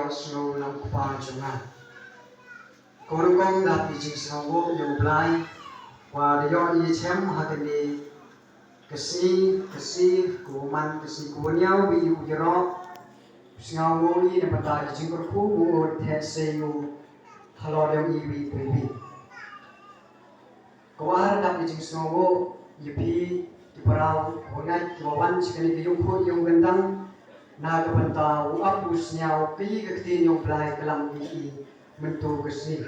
snow lang pa chunga kung kong dapat jing snow yung blay wa de yon yi chem hakani kasi kuman kasi kunyau bi yu jero sngau mo ni na pata jing ko ku mo the se yu halo dem yi bi bi ko ar dapat jing snow yi pi di parau honai ki wan chikani ki yung ko yung gandang na kapanta u apus nyau pi ka tin yung blai kalam i mentu kasi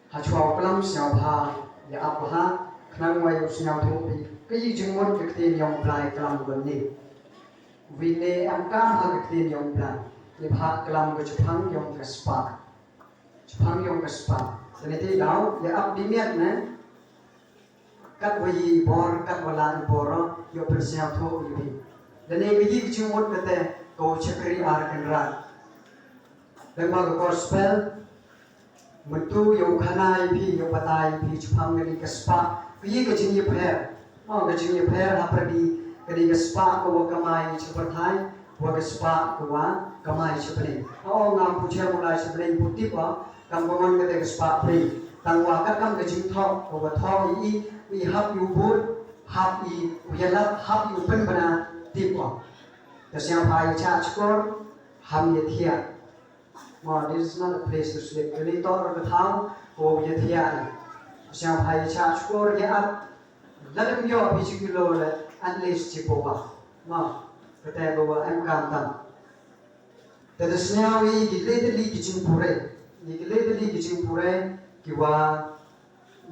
ha chwa kalam syau ha ya ap ha nang wai usnyau thu pi kai jingmon ka tin yung blai kalam gon ni vine am ka ha ka tin yung blai ni bha kalam ko chphang yung ka spa sene ti dau ya ap dimiat na kat wai bor kat wala bor yo persiap thu ni dan yang biji kecumut kata kau cekri ar kenrat dan maga gospel mentu yang kanai pi yang patai pi cupang dari kespa biji kecing ye prayer mau kecing ye prayer haperdi dari kespa kau kamai cepertai wa kespa kau kamai cepelin oh ngam puja mulai cepelin putih pa kam kongon kata kespa pri tang wa kam kecing thok kau thok i hap yu bud hap i uyalat hap yu pen bana tipo the Shanghai church court ham yet here well this is not a place to sleep really thought of the town go yet here Shanghai church court ya up let him go particular at least chipoba no but I go am kantam the Shanghai giledli kitchen pure kiwa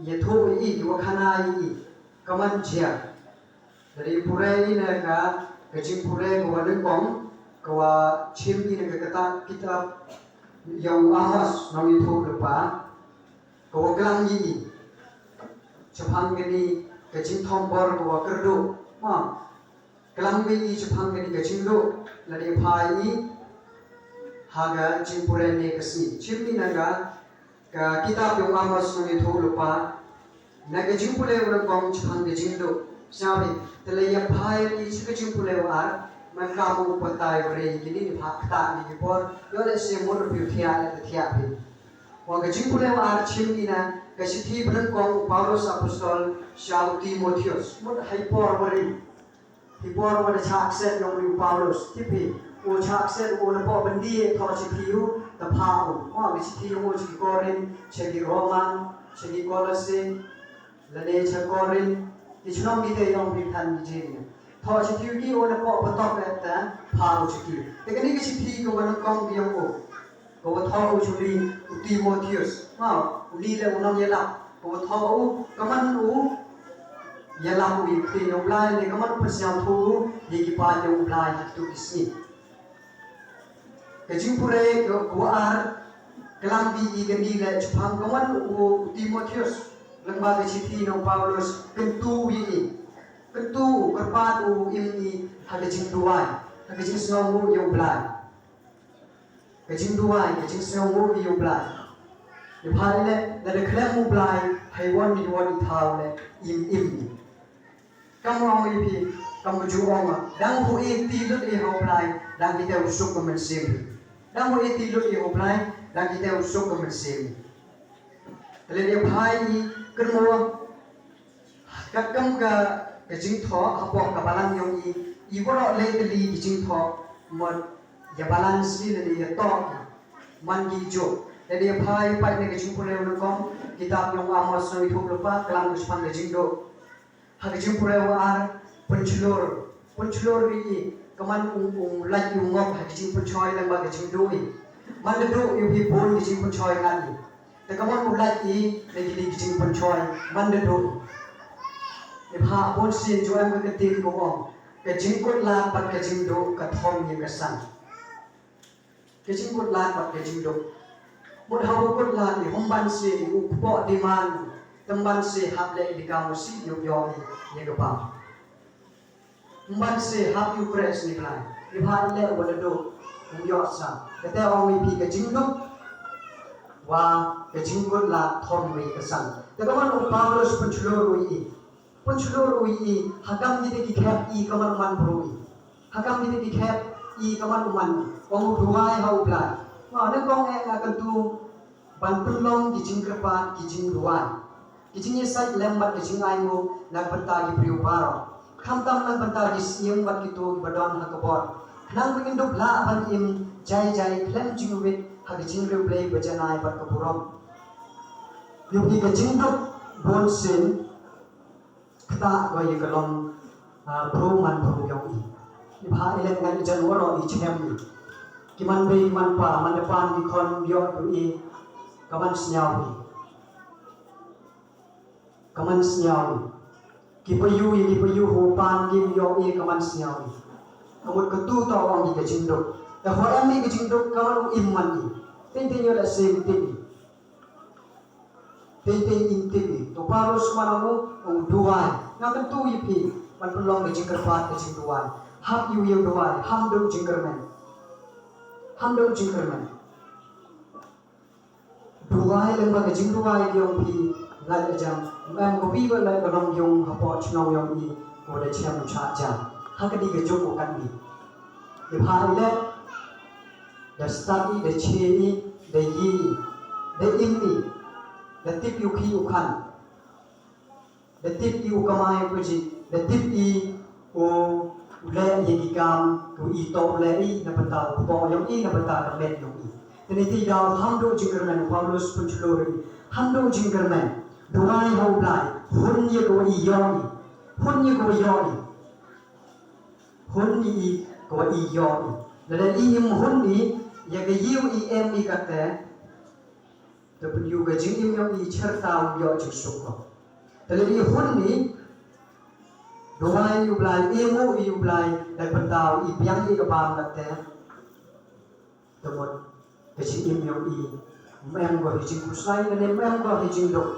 yeto i kiwa khana i kaman chia dari pure ini ka kecing pure kawa dengkong kawa chim ini ka kata kita yang ahas nang itu lepa kawa gelang ini cepang gini kecing tombor kawa kerdu ma gelang ini cepang gini kecing lu lari pai ini haga cing pure ni kasi chim ini naga ka kita yang ahas nang itu lepa naga cing pure dengkong cepang kecing lu Sabi, telaya bahaya ni sekecil pulau ar, mereka mau patai beri gini fakta ni kipor, yola semua berfikiran ada tiap. Wang kecil pulau ar cimina, kasih berengkong Paulus apostol, Saul Timotius, mud hypor beri, hypor pada cakset yang Paulus, tipi, cakset lepo bendi thor cipiu, tapau, kasih cipiu cik Korin, cik Roman, cik Kolose, lene cik Korin. Ichnom kita yang berikan dijadinya. Thor cipiu ki oleh pok betok kata pau cipiu. Teknik cipiu kau mana kau biang kau thor ujuli Timotius. Mau uli le unang yelak. Kau thor kaman yelak ui kini ublai le kaman persiam tu ye kipan yang ublai itu kisni. Kecing pure kau ar kelam bi igeni le cupang kaman Timotius. Lembaga cipi no Paulus kentu ini kentu kerpatu ini kecing duai kecing sengamu yang belai kecing duai kecing sengamu yang belai di hari le dari kelemu belai haiwan di tahu le im kamu orang ini kamu jual dan hu tilut belai dan kita usuk kemensim dan hu tilut belai dan kita usuk kemensim Lalu hari kedua, kakam ke jing tho, apa kabalan yang ibarat lagi jing tho, mod ya balance ni lagi ya tok, man gijo. Lalu hari pada ke jing pulai ulang kitab yang Amos nang itu lupa kelam kuspan ke jing do. Hak jing pulai war penclor ni kaman lagi ngop hak jing pencoy lembag ke jing do ni. Man do ibu bon ke jing pencoy kan ni. Tekaman ulat i lagi kecing pencoy manda do. Iba pun si jual mengetir kong kecing kot lat pat kecing do kathom ye kesan. Kecing kot lat pat kecing do. Mud hawo kot lat ni homban si ukpo diman temban si hable di kamu si yo ye gapa. Homban si hab yu press ni plan. Iba le wala do yo sa. Kata orang pi kecing do wah kecingkut lah thom wei kesan. Tekaman Paulus penclor wei hakam kita di cap i kaman man broi. Hakam kita di cap i kaman uman kong duai hau plan ma ne kong akan tu ban penlong di jingkerpa di jing duai di jing yesai lembat di jing aingo na benta di priu baro kamtam na benta di siang bat kitu badon hakabor nang mengindup la ban im jai klem jingwit hagi jingru play bajanai bat kapurom yuki ka jingdup bon sin kata ko ye kalom bro man bro yong i bha ile ngai janwaro i chem ni kiman be man pa man depan di kon yo tu i kaman snyao ki payu ho pan kim yo i kaman snyao ni kamut ketu to ong di jingdup da ho am ni jingdup kaman imman ni tin yo la sem tin inti to paros manamu duai na tentu yipi man pelong ke jingker pat ke jing duai hap yu duai ham do jingkerman duai lemba ke jing duai yong pi ngai jam am ko pi ba lai ko long yong hapo chnong yong i ko de chem cha ja hakadi ke joko kan ni de bhai le the study the cheni the yi the imni the tip yu khi yu khan the tip yu kamai puji the tip I o le ye gam ku I to le I na pata po yong I na pata na le yong I teni ti dau hamdo jingerman Paulus punchulori hamdo jingerman duai hau blai hun ye ko I yong hun ye ko yong hun I ko I yong le I im hun ni ye ke yu I em I ka te tapi juga jing yang I cerita yo jusuk. Tapi hun ni doai yu blai emu yu blai dan pentau I piang I kebam kate. Temut jing yang I mem go jing kusai dan mem go jing dok.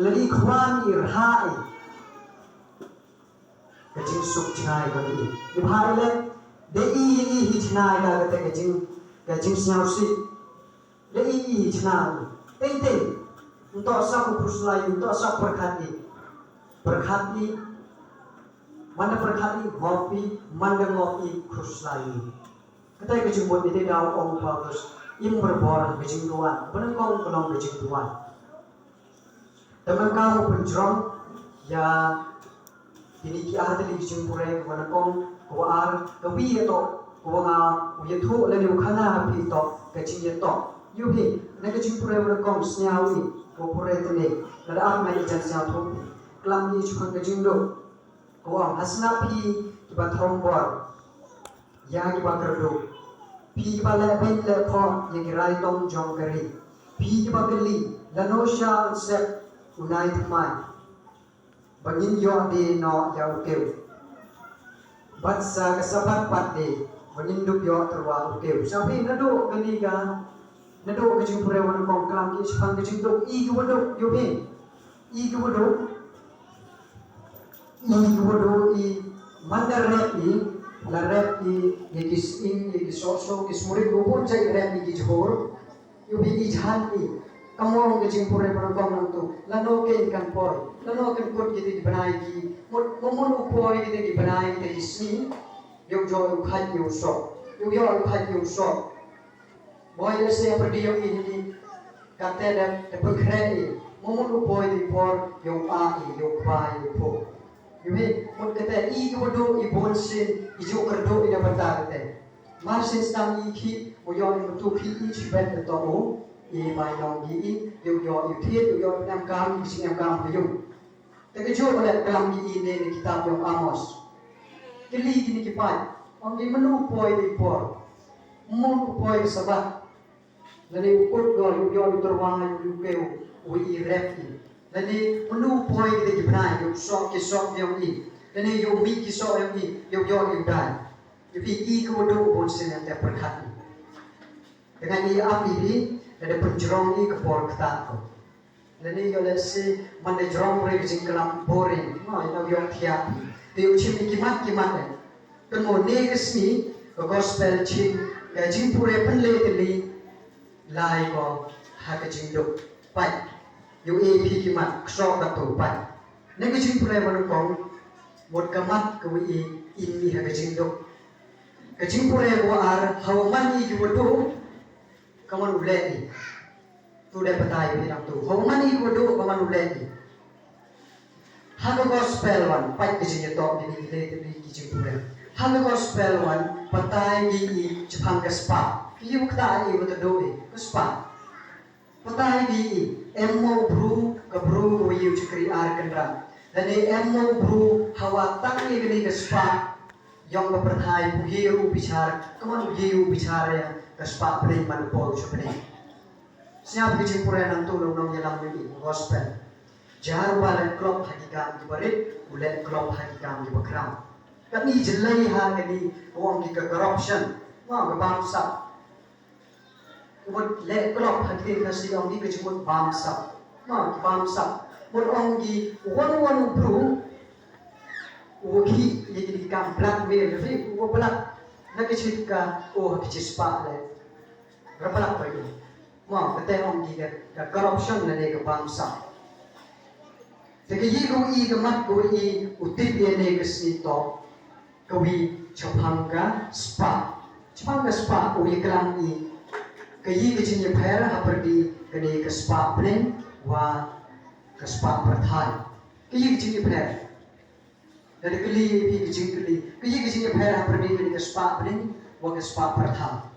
Lagi kwan I rahai. Jing suk chai go ni. Di bhai le de I chai ka kate jing siau si. De I chai Ting untuk sapu puslai untuk sapu berkati mana berkati ngopi mana ngopi puslai ketika kejumpa di dalam orang Paulus im berbor kejingduan benar kau belum kejingduan teman kamu penjrom ya ini kia ada di kejimpure benar kau ar kebi itu kau ngah uyetu lalu kana api itu kejing itu yuhi nega jimpure wala kom snyawi ko pure tene nada am mai jan snya thop klam ni chukang ke jindo ko am hasna pi ki ba thombor ya ki ba kerdo pi ba la ben le kho ye ki rai tom jong kari pi ki ba kali la no sha se unai thmai bangin yo de no ya ukeu bat sa ka sabat pat de bangin dup yo terwa ukeu sapi nado kali ga nado kejing pura wan kong kelam ki sepang kejing dok I kewadok yobe I kewadok I mandar rep I la rep I yekis in yekis so kis murid go pun cai rep I kijhor yobe I jahan I kamong kejing pura wan kong nam tu lano ke ikan poi lano kan kot kita dibanai ki momon upoi kita dibanai kita isni yo jo ukhat yo so yo ukhat yo so boy se perdiyo ini kata dan berkreasi momen boy di por yo a yo pa yo po yume mon kata I kebodo I bonsin I jo kerdo I dapat kata marsin stang I ki mo yo tu ki I chibet to o I mai long gi yo thiet yo nam kam sing nam kam yo te ke jo ole kalam gi ne ni kitab yo Amos kili gini ki pai on gi menu boy di por mon boy sabat Lani ukut go yo terwang yo keu wi repi. Lani menu poi kita gimana yo sok yo I. Lani yo mi ki sok yo I yo dai. Jadi I kemudian pun sen yang berkat. Dengan I api ini ada penjerong I kepor ketatku. Lani yo lesi mana jerong mereka jingkelam boring. Ma yo tiap. Dia ucap kimat. Kemudian kesini gospel cing kajing pure penlete lai ko hakajing dok pai yu pi kimat ksok datu pai negajing pure man kong mod kamat ko I in mi hakajing dok Kejimpure buar hawman i judo kaman uledi. Tu de petai bilang tu. Hawman i judo kaman uledi. Hago gospel one pai kejinya tok di kejimpure. Hago gospel one petai di Jepang kespa. Kiu kta i betul kespa. Petai di emmo bru ke bru yu cekri ar kendra. Dan emmo bru hawa tangi gini kespa. Yang berpertai buhiru bicara, kaman buhiru bicara kespa beri manupol sebenarnya. Siapa kejimpure nanti nong jalan ini gospel. Jaru balik klop hakikam di barit, ulet klop hakikam di bakram. Kami jelai hal ini uang di corruption, wah kebangsa. Kemudian let klop hakikam kasih orang di kejimpun bangsa, wah bangsa. Kemudian di wan bro. Uki jadi kam blackmail, tapi uang belak nak cerita kecispa le, berapa lagi? Wah, kita orang di corruption le ke bangsa. Jadi i kemat i utip ini kesini to, kawi cepangga spa uyi kelam i, kayi kecinya pera haperdi kene ke spa plane wa ke spa perthai, kayi kecinya pera. Dari keli kecinya pera haperdi kene ke spa plane wa ke spa perthai.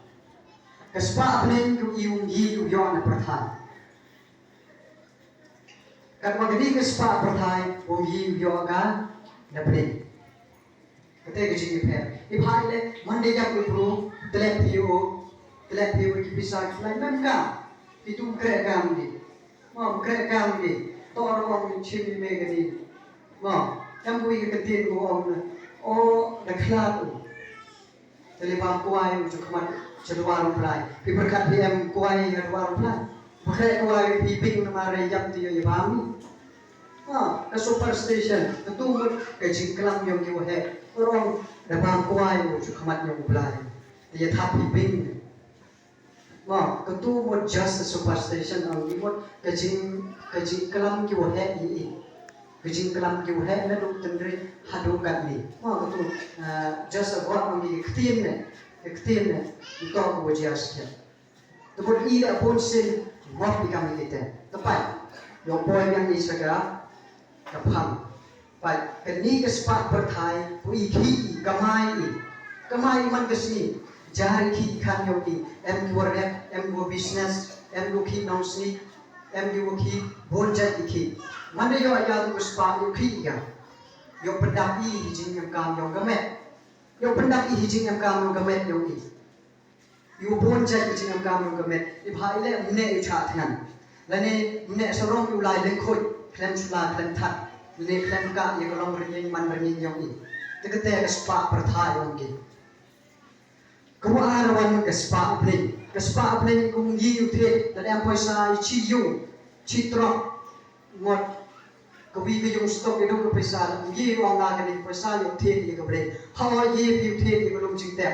Ke spa plane ku iungi uyon perthai. Kat magadi ke spa perthai ungi yoga na plane. Kete kecinya pera. Iphai le mande jam ku telepio ki bisa lain memka. Itu kerekam di. Mau kerekam di. Torong chimi megadi. Mau yang bui ketin ko on deklat telefon kuai untuk kemat seduar play berkat PM kuai seduar play berkat kuai piping namare jam tiyo yami ke super station tentu ke jingklam yang yo he orang depan kuai untuk kemat yang play dia tap piping tentu mod just super station ang imot ke jingklam yo he i Kejing kelam kiu he na duk tendri hadu kat ni. Wah betul. Just buat mengi ketin ne itu aku wajas dia. Tepuk ida pun sen buat dikam kita. Tepat. Yang poin yang ni segera kapang. Baik. Kini kespat berthai pui ki kamai man kesini. Jari ki kan yogi. Em rep, em business, em ki nonsni, em ki bonjat ki. Mana yo ayat kespa yo ki ya. Yo pendapi hijing yang kam yo gamet. Yo pendapi hijing yang kam yo gamet yo ki. Yo bonjat hijing yang kam yo gamet. Ibhai le mne yo chat ngan. Lane mne sarong yo lai le khoi, klem sula klem that. Le klem ka ye kolong ring man ring yo ki. Tekete kespa perthai yo ki. Kamu arawan kespa plane kung yi uthe dan em poisa chi yu chi trok ngot kawi ke yung stok itu ke pesa yi wang na ke pesa yo the ye ke bre ha ye pi the ye belum jing te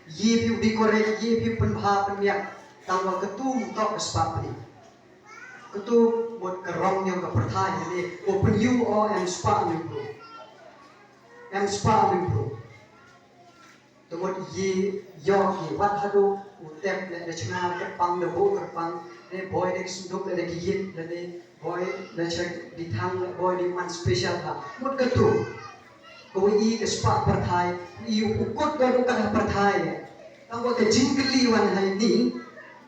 ye pi di kore ye pi pen bha pen yak tang wa ketu tok kespa plane ketu buat kerong yang ke perthai ni open you or em spa ni bro Tumot ye yogi wat hadu utep le chna ke pang le bo ke pang ne boy de sunduk le gigit le boy le chek di thang le boy di man special ha mut ke tu ko i ke spa perthai i ukut ga ka perthai tang ko ke jingli wan hai ni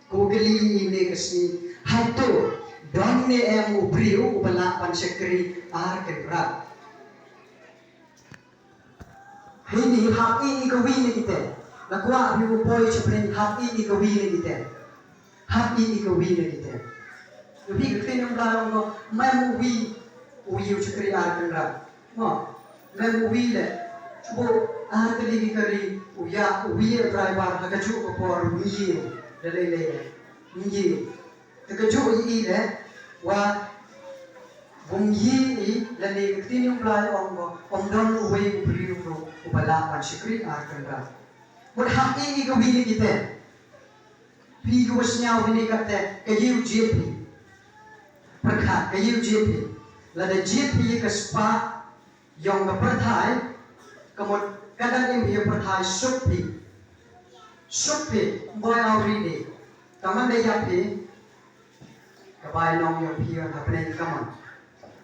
ko geli ne ke si hatu don ne em ubriu bala pan sekri ar ke bra Ini hak ini kawin kita. Nakwa abu boy sebenarnya hak ini kawin kita. Hak ini kawin kita. Tapi kita yang dalam ko, mahu uwi ucakri arkenra. Mo, mahu uwi le. Coba kali kari uwi driver hagaju ko por miyo. Lele miyo. Hagaju ini le wa Bung yi lani kini umplai om don uwe ubriu pro ubala pan sikri arkanda. Mud hak ini kawini kita. Pi ko wasnya ini kata kayu jepi. Perkat kayu jepi. Lada jepi ke spa yang perthai. Kemudian kadang ini perthai supi. Supi boy already. Kaman de yapi. Kabai nong yung piyon happening kaman.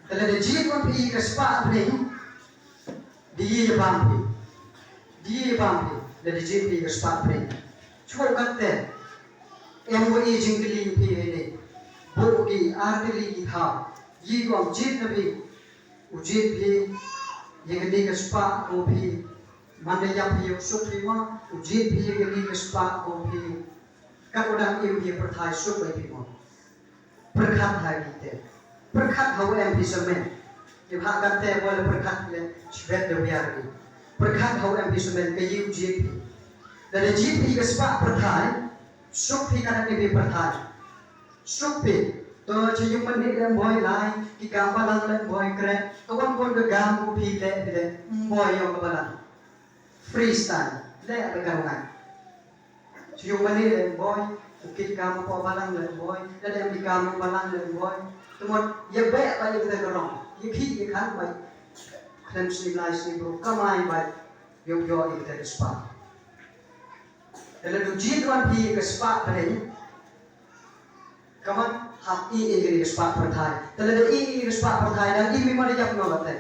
Tala de jit wan pi ka spa happening. Di bampi. Di bampi. La de jit pi ka spa happening. Chua katte. MOE jingli pi hene. Bo ki artili ki tha. Yi gom jit nabi. Ujit pi. Yegani ka spa ko pi. Manda yapi yung supi mo. Ujit pi yegani ka spa ko pi. Kakudang im pi perthai supi pi mo. Perkat hai kita. Perkat hau em pisamen. If hak kate boleh perkat le sebet de biar ni. Perkat hau em pisamen ke yu GP. Dan GP ke sebab perthai, supi kan ni perthai. Supi to chayung mani le boy lai, ki gambalang le boy kre, kawan kon ke gamu pi le boy yo kabalang. Freestyle le ada karungan. Chayung mani le boy ukit kamu po balang le boy, dan yang di kamu balang le boy. Teman, ya baik baik kita dorong, ya kiri ya kan baik. Kalian civilized bro, kamai baik, yang yo kita kespat. Dalam ujian tuan pi kespat pada kaman hati ini kespat perthai. Dalam ini kespat perthai dan ini memang dia nak betul.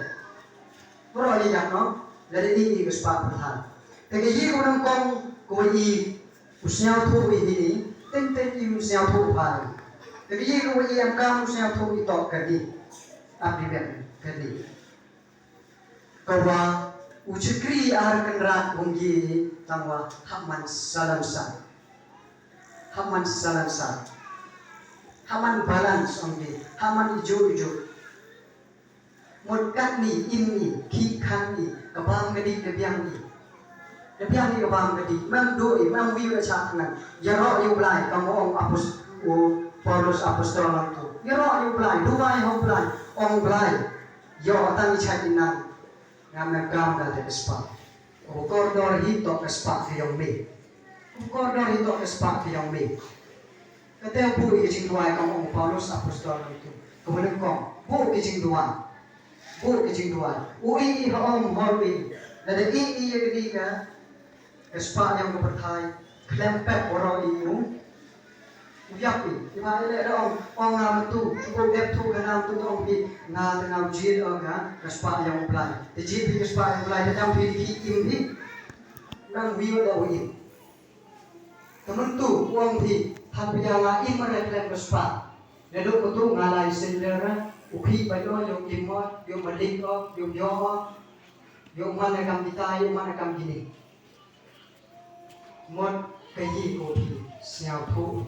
Bro dia nak, dalam ini kespat perthai. Tapi ini orang kong koi usia tu ini. Ten im siang thu pai. Tapi ye ko ye am siang thu itu kadi. Abdi ben kadi. Kawa ucikri ar kenrat bunggi tangwa haman salamsa. Haman salamsa. Haman balance onggi. Haman ijo. Mudkat ni imni ki kan ni kabang kadi kebiang ni. Lebihan ni kabang kadi, mang doi, mang wiu acak nan. Yaro yu belai, kamu ong apus, Paulus apostol lang tu. Yaro yu belai, duai hong belai, ong belai. Yo tang icak inan, ngam gam dal de kespa. Kordor hito kespa fiyong me. Kordor hito kespa fiyong me. Kata bu ijing duai kamu ong Paulus apostol lang tu. Kemudian kong, bu ijing duai, bu ijing duai. Ui hong holwi, ada i yang ka. Kespa yang berpertai, klempet orang ini, uyapi. Iba ile orang ngam tu, cukup dep tu kenal tu orang pi ngal dengan jil orang kespa yang belai. Jil pi kespa yang belai datang pi di imbi, orang wiu dah wiu. Temen tu orang pi tanpa jalan imar klem kespa. Lalu tu ngalai sendiri, ukhi bayo yung imar, yung balik yung yoha, yung mana kam kita, yung mana kam gini. Một cái gì của thì xèo thu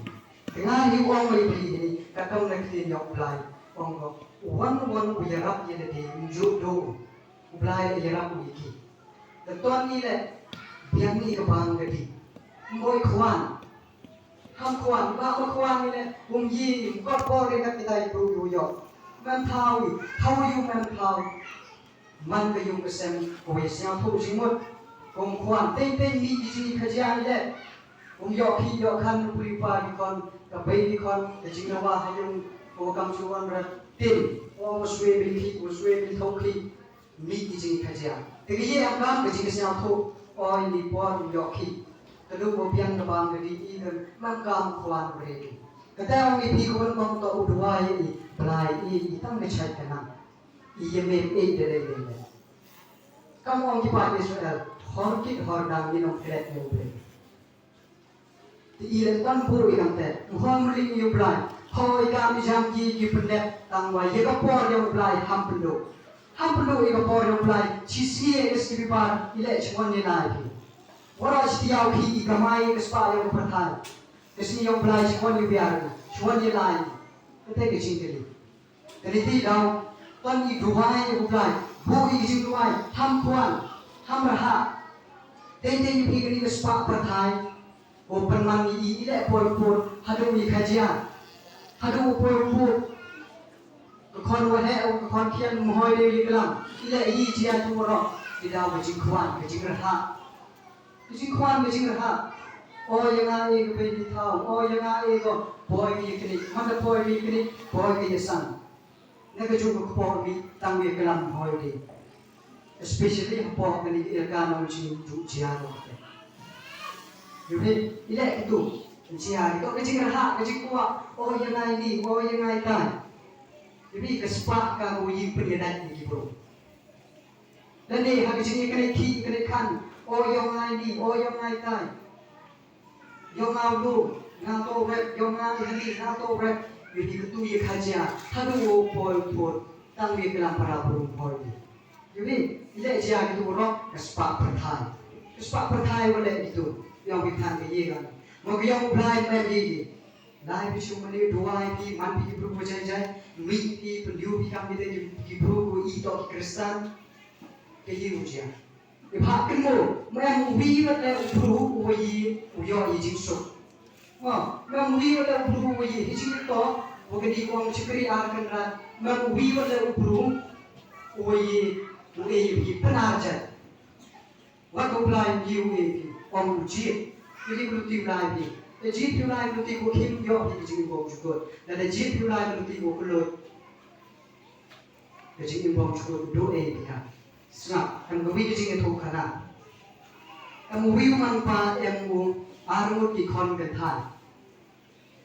ngay như ông ấy thì các ông này thì nhọc lại ông có one bây giờ rap như thế giúp đồ lại bây giờ rap như thếแต่ตอนนี้แหละเพียงนี้ก็บางกันดีมวยขวานทำขวานบ้าขวานนี่แหละวงยีก็พอเลยกับที่ได้ปลูกอยู่หยอกมันเท้าอยู่มันเท้ามันก็อยู่กับเซมโอ้ยเสียงทุกสิ่งหมดกงขวานเต้นมีจริงๆขยันเลยกงยอกขี้ยอกขันปุริปาดิคอนกับเบดิคอนแต่จริงๆว่าให้ยังโปรแกรมชวนรัดเต้นว่าสวยเป็นขี้สวยเป็นทองขี้มีจริงๆขยันแต่ก็ยังการก็จริงๆเสียงทุกอ้อยนี่ปอนยอกขี้แต่ดูว่าเพียงกระบางก็ดีอีกมันกามขวานเรื่องก็แต่ว่ามีพี่คนบางตัวอุดวายอีปลายอีตั้งไม่ใช่กันนะอียังไม่เอ็ดเลยkamu orang Jepang Israel horkit hordam minum kret yobre ti ilen tan puru yang te muham ring yoblai hoi kam jam ji pendek tangwa ye ka por yoblai hampendo ye ka por yoblai chisnie es ki par ile chwon ni nai ki wara stiau ki ikamai ke spa yo perthai kesni yoblai chwon ni biar chwon ni lai kete ke chingeli dari ti dau tan i duhai yoblai bu ijing duai tham kwan tham raha ten pi gri ke spa perthai open man i ile por hadu mi khajia hadu por kon wa he kon khian mohoi de liklam ile i jia tu ro tidak bijing kwan bijing raha o yang ai ke pe di thau o yang ai ko boy mi kini man boy mi kini boy ke san ne ke ju ko mi tang mi kelam hoi de especially po ni irgano ji ju jia ro Jadi ilek itu usia itu kecil kerah kecil kuat oh yang ini oh yang ini tan jadi kesepak kau yang penyedat ini bro dan ni hak kecil kena ki kena kan oh yang ini oh yang ini tan yang ngau ngau rep yang ini ngau rep jadi ketu ye kaja hadu pol tang dia kelam para burung pol jadi ilek dia itu bro kesepak perthai boleh itu yang kita kan maka yang blind man ini lai bisu mani dua pi man pi bro jai mi pi pendiu pi kami de ki bro i to Kristen ke yi uja e bha kin mo ma wi wa le bro wo yi u yo yi jing so ma wi wa le bro wo yi jing to wo ke di ko chikri ar kan ra ma wi wa le bro wo yi u e pi panar ja wa ko blind yi u e pi om ji jadi berarti lagi. Jadi lagi berarti ko kim yo di jadi bom juga. Dan jadi lagi berarti ko kelut. Jadi bom juga do dia. Sebab kan kami jadi itu karena kamu wiman pa emu armut di kon kentan.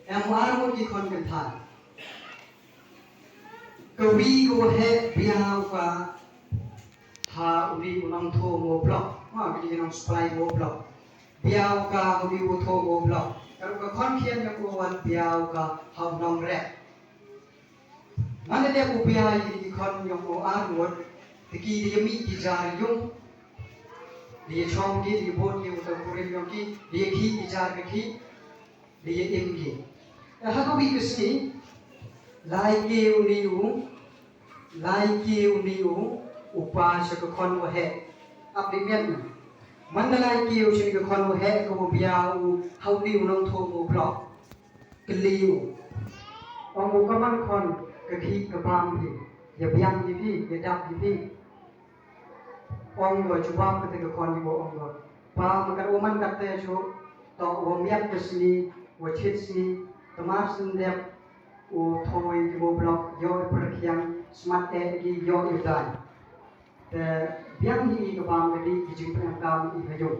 Emu armut di kon kentan. Kami ko he biar ka ha uli unang to mo blok. Ma bili unang supply mo blok. Biau ka hobi utho go blok kalau ka kon kian yang kuwan biau ka hau nong rek mana dia ku biai di kon yang ko arwot tiki dia mi di jar yung dia chong di bot di utho kurin yang ki dia ki di jar ki dia im ki ha ko bi kisni lai ke uniu upa sa ka kon wa he aprimien Mandalay kiu sini ke kon he ko biau hau ni unong tho mo blok keliu ong ko man kon ke ki ke bam hi ya biang hi pi ya dap hi pi ong go chuba ke kon ni bo ong go pa ma ka man ka te chu to wo miak ke sini wo chit sini tamar sin dep o thoi ki bo blok yo per khiang smart e ki yo yu dan biang hi ke bang di jing pang kam i hayo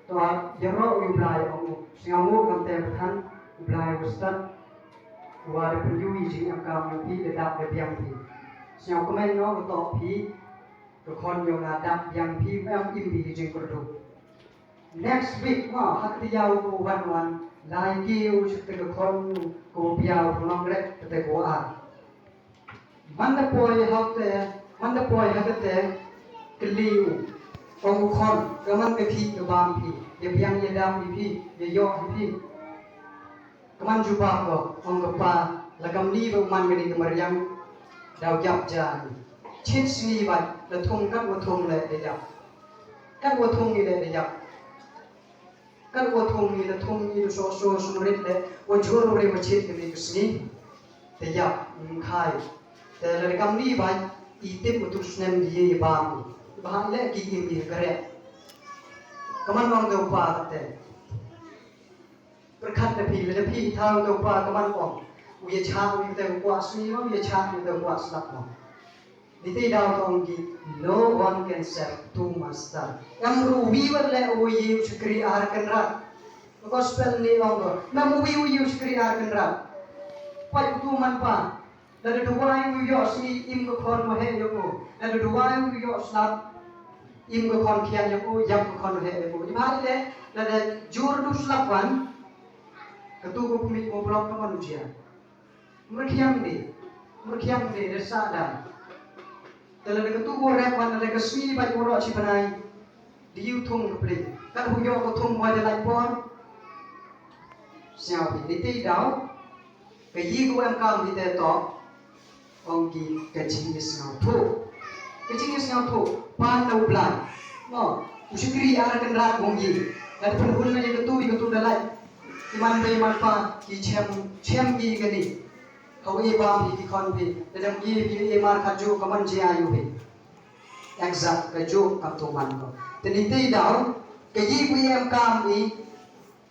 to jero yu blai ong singamu kam te than blai ustat wa de yu i jing kam pi de dap de biang pi singamu komen no to pi to kon yo na dap biang pi am im bi jing ko do next week ma hak ti yau ko wan lai ki u chit ke kon ko biao nong le te ko a manda poi hakate keliu ong kon kaman ke thi ke bam pi ye biang ye dam pi ye yo pi kaman juba ko ong pa lagam ni bo man gani kemariang dau jap jan chit sni ba la thong kan wo thong le de jap kan wo thong ni le de jap kan wo thong ni la thong ni so sumrit le wo jor re wo chit ke ni sni de jap khai te la kam ni ba itip utus nem die bam bahan le ki im di kare kaman wang do pa te berkat le pi thang do pa kaman wang uye cha uye te kwa sni no uye cha uye te kwa slap no dite daw tong gi no one can serve two master yang ru wi wer le uye chukri ar kan ra gospel ni long na mu wi uye chukri ar kan ra pa tu man pa lalu dua yang yo si im ko kon mo he yo ko lalu dua yang yo slap im ko kon kian yo ko yam ko kon he yo ko di bhai le lalu jur du slap wan ketu ko pumi ko blok ko manusia merkiam ni desa dan lalu ketu ko rep wan lalu kesmi ba ko ro chi panai di yu thung ko pli kan hu yo ko thung wa de lai pon siao bi ti dau cái gì của em cao thì thế đó ông gì cái chính is ngau thu pan tau plan no usikri ara kan ra ông gì dan penhun na yang ketu dalai iman bay man pa ki chem gi cái ni kau ye ba bi ki kon bi dan gi bi e mar khaju kaman ji ayu bi exact cái jo kam tu man ko teni te dau cái gì của em cao ni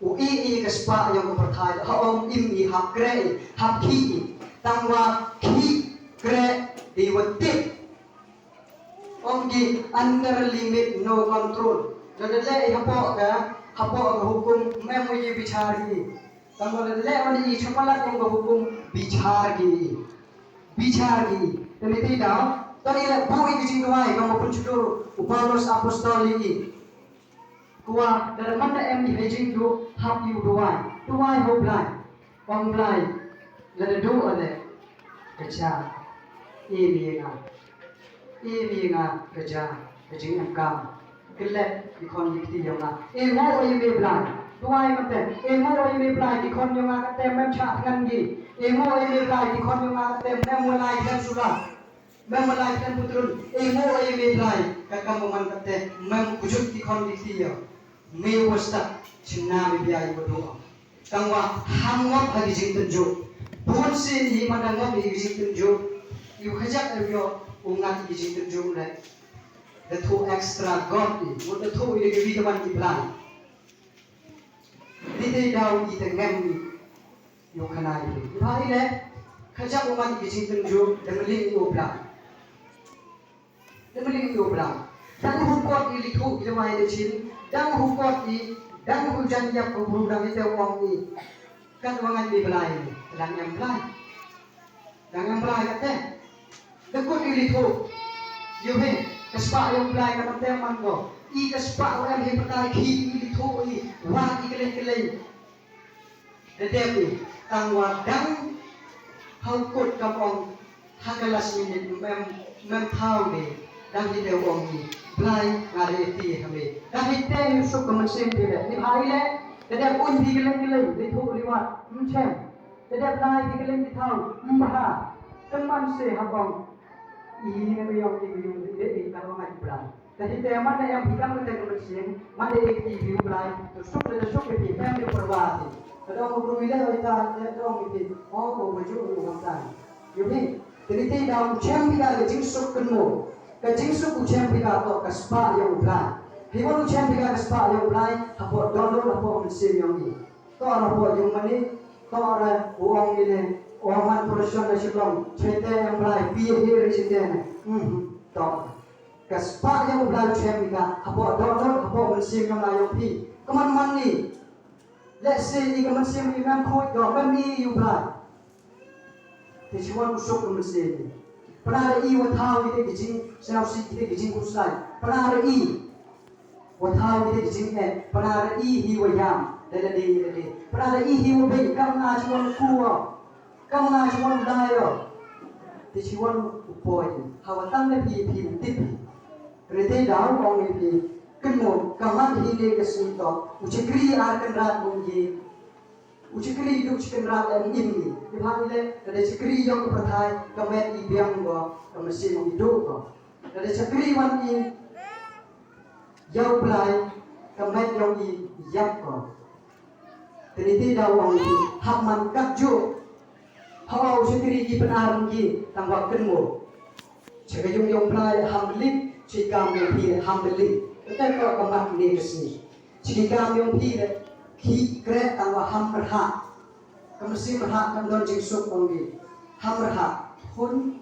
ui kespa yang berthai haom im hap gre hap ki tangwa ki gre di wetip om gi under limit no control jadi le hapo ka hapo hukum memu ye bichari tangol le wani chapala yang hukum bichari dan itu dah tadi le bui kecing doai kamu pun cukup Paulus apostol ini kuah dalam mana em di hejing do hap you doai ho blind wang blind le do ale kerja ini nga kerja kecing em kam kelak di kon dikti yang na mo ye me blind doai mate mo ye me blind di kon yang na kate mem chat ngan gi mo ye me blind di kon yang na kate mem mulai dan sudah mem mulai dan putrun mo ye me blind kakam man kate mem kujut di kon dikti ya me wasta chinna me biai bodo tangwa hamngop hagi jing tunjuk buat sin hi madangop hi jing tunjuk yu khajak yo ungat hi jing tunjuk le the two extra god ni what the two ile ge kaman ki plan dite daw i tengem ni yo khanai ni hai le khajak uman ki jing tunjuk demling yo plan dan hukot ili thu ki mai de chin dan hukot i dan hujan ya ko dang ite wong ni kan wangan di belai dan yang belai kate the good ili thu yo he kespa yang belai ka teman ko i kespa em he patai ki ili thu i wa i kelen de depi tangwa dang hukot ka pong hagalas minit mem thau ni dan ite wong ni belai ngare ti hame dan ite yusuk kemensen dia ni hai le dede pun di geleng di thu liwat mchem dede belai di geleng di thau mha teman se habang ini ne yang di biung di kalau ngai belai dan ite mana yang bidang ke kemensen mana di biung belai suk le suk di pem di perwati kadang ngobru ile ita dong di oh ko baju ngam yubi jadi dalam chem kita jing suk kenmo kajing suku cempika to kaspa yang ulai hiwon cempika kaspa yang ulai hapo dono hapo mesin yang ni to hapo yang mani to ara uang ini uang profesional sebelum cete yang ulai biar dia cete to kaspa yang ulai cempika hapo dono hapo mesin yang lain pi keman mani let's say ni keman mesin imam koi do mani ulai tijuan usuk mesin pernah i wathau ite gijing senausi ite gijing kusai pernah i wathau ite gijing pernah i hi wayam dele pernah i hi wabe kam na chuan kuwa kam na chuan dayo ti chuan upoi hawatan le pi tipi rete daw ong pi kenmo kamat hi le kasinto uchikri ar kan rat bungi uchikri du chicken rat and inni dibhangile ada chikri yang perthai kamet i biang go kamesin hidup go ada chikri wan i yau blai kamet yang i yak go teliti dawang i hamman kapju hau chikri ki penar ki tangwa kenmo chikayung yang blai hamlit chikam yang pi hamlit tetek ko kamat ni kesini chikam yang pi ki kre tangwa ham perha kamsi perha kam don jing suk ongi ham perha hun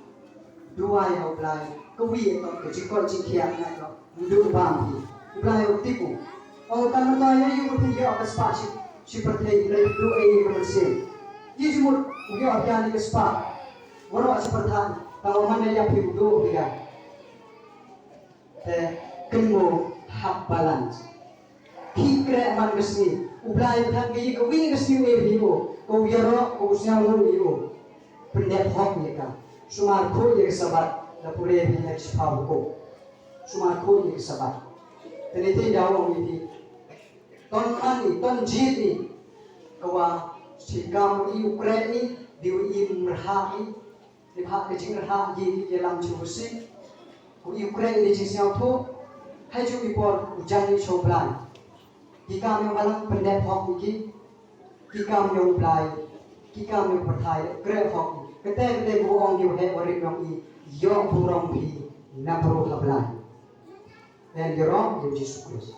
duai ho blai ko wi to ke jikol jikhiak na to ndu bam hi blai tiku o kan ta ya yu pi ya ka spa si perthei le du ai kamsi yi jumut ugi ya ni ke spa woro as pertha tawo man ya pi du ya te kenmo hab balance kikre man kesni ublai thang gi ko wing kesni e hiwo ko yaro ko syang hiwo pendek hok ni ka sumar ko ye sabat la pure ni ha chpau ko sumar ko ye sabat tenete dawo ni ton ani ton jiti ko wa sikam i ukraini diu i mrha i bha ke jing rha gi ye lam chusi ko ukraini ji syang tho hai chu i por ujang ni choblan kikam yang malang pendek hok iki kikam yang blai kikam yang perthai kre hok kete bu ong yu he ori yong i yo burong pi na bro hablan dan yorong yu Jesus Christ